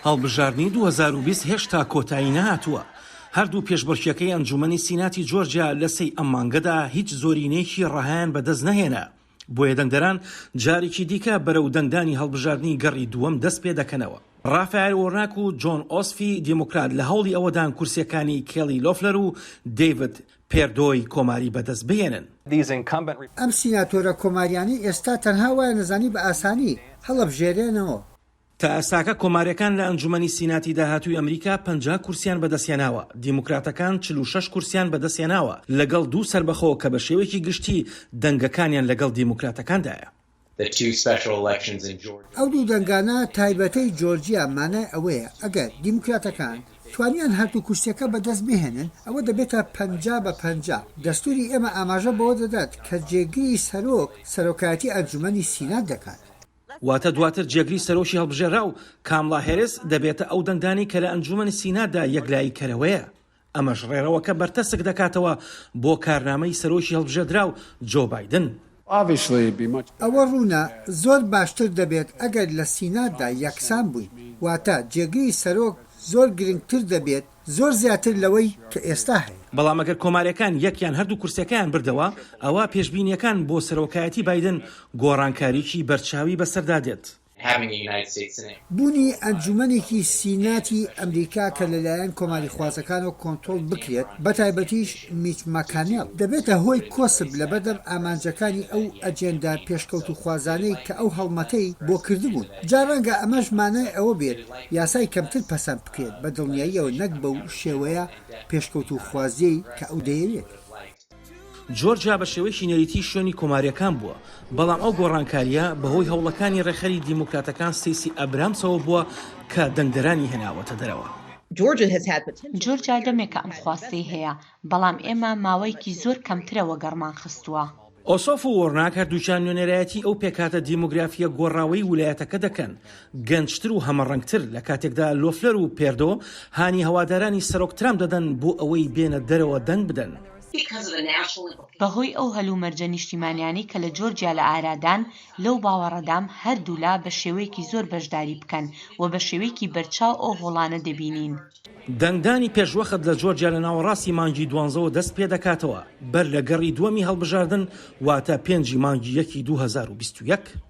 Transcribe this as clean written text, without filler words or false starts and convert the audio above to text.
هەڵبژاردننی 2020 هێشتا کۆتایی نەهاتووە. هەردوو پێشبڕکێکەی ئەنجومەنی سیناتی جۆرجیا لە سەی ئەم مانگەدا هیچ زۆرینەیەکی ڕەهایان بەدەست نەهێنا. بۆیە دەنگدەران جارێکی دیکە بەرەو دەنگدانی هەڵبژاردننی گەڕی دووەم دەست پێ دەکەنەوە. ڕافایل وۆرناک و جۆن ئۆسفی دیموکرات لە هەوڵی ئەوەدان کورسیەکانی کێلی لۆفلەر و دەیڤد پێردۆی کۆماری بەدەست بهێنن. ئەم سیناتۆرە کۆماریانی ئێستا تەنها وایە نەزانی بە ئاسانی هەڵەبژێرێنەوە. تا ئەساکە کۆماریەکان لە ئەنجومەنی سیناتی داهاتووی ئەمریکا 50 کورسیان بەدەستێناوە، دیموکراتەکان 46 کورسیان بەدەستێناوە لەگەڵ دوو سەربەخۆ کە بە شێوەیەکی گشتی دەنگەکانیان لەگەڵ دیموکراتەکاندایە. ئەو دوو دەنگانە تایبەتەی جۆرجیا مانای ئەوەیە ئەگەر دیموکراتەکان توانیان هەردوو کورسیەکە بەدەست بهێنن ئەوە دەبێتە 50-50. دەستوری ئێمە ئاماژە بەوە دەدات کە جێگری سەرۆکایەتی ئەنجومەنی سینات دەکات. واتە دواتر جێگری سەرۆکی هەڵبژێرا و کاملا هێرس دەبێتە ئەو دەنگدانی کە لە ئەنجومەنی سیناتدا یەکلایی کەرەوەیە. ئەمەش ڕێڕەوەکە بەرتەسک دەکاتەوە بۆ کارنامەی سەرۆکی هەڵبژێردرا و جۆ بایدن. ئەوە ڕوونە زۆر باشتر دەبێت ئەگەر لە سیناتدا یەکسان بووین، واتە جێگری سەرۆک زۆر گرنگتر دەبێت، زۆر زیاتر لەوەی کە ئێستا هەیە. بەڵام ئەگەر کۆماریەکان یەکیان هەردوو کورسەکەیان بردەوە ئەوە پێشبینیەکان بۆ سەرۆکایەتی بایدن گۆڕانکاریی بەرچاوی بەسەردادێت. بوونی ئەنجومەنێکی سیناتی ئەمریکا کە لەلایەن کۆماری خوازەکانەوە کۆنتڕۆڵ بکرێت بەتایبەتیش میچ ماکانێڵ دەبێتە هۆی کۆسب لە بەردەم ئامانجەکانی ئەو ئەجێندا پێشکەوت و خوازانەی کە ئەو هەڵمەتەی بۆ کردبوون. جارڕەنگە ئەمەش مانای ئەوە بێت یاسای کەمتر پەسەند بکرێت بە دڵنیاییەوە نەک بەو شێوەیە پێشکەوت و خوازیەی کە ئەو دەیەوێت. جۆرجیا بە شێوەیەکی نەریتی شوێنی کۆماریەکان بووە، بەڵام ئەو گۆڕانکاریە بەهۆی هەوڵەکانی ڕێخەری دیموکراتەکان ستیسی ئەبرامسەوە بووە کە دەنگدەرانی هێناوەتە دەرەوە. جۆرجیا دەمێکە ئەم خواستەی هەیە، بەڵام ئێمە ماوەیەکی زۆر کەمترەوە گەڕمان خستووە. ئۆسۆف و وۆرناک هەردووچان نوێنەرایەتی ئەو پێکاتە دیموگرافیە گۆڕاوەی ویلایەتەکە دەکەن، گەنجتر و هەمەڕەنگتر لە کاتێکدا لۆفلەر و پێردۆ هانی هەوادارانی سەرۆک ترامپ دەدەن بۆ ئەوەی بێنە دەرەوە دەنگ بدەن. بەهۆی ئەو هەلومەرجە نیشتیمانیانی کە لە جۆرجیا لە ئارادان لەو باوەڕەدام هەردوولا بە شێوەیەکی زۆر بەشداری بکەن و بە شێوەیەکی بەرچاو ئەو هۆڵانە دەبینین. دەنگدانی پێشوەخت لە جۆرجیا لە ناوەڕاستی مانگی 12 دەست پێ دەکاتەوە بەر لە گەڕی دووەمی هەڵبژاردن واتە 5 مانگی 1 2021.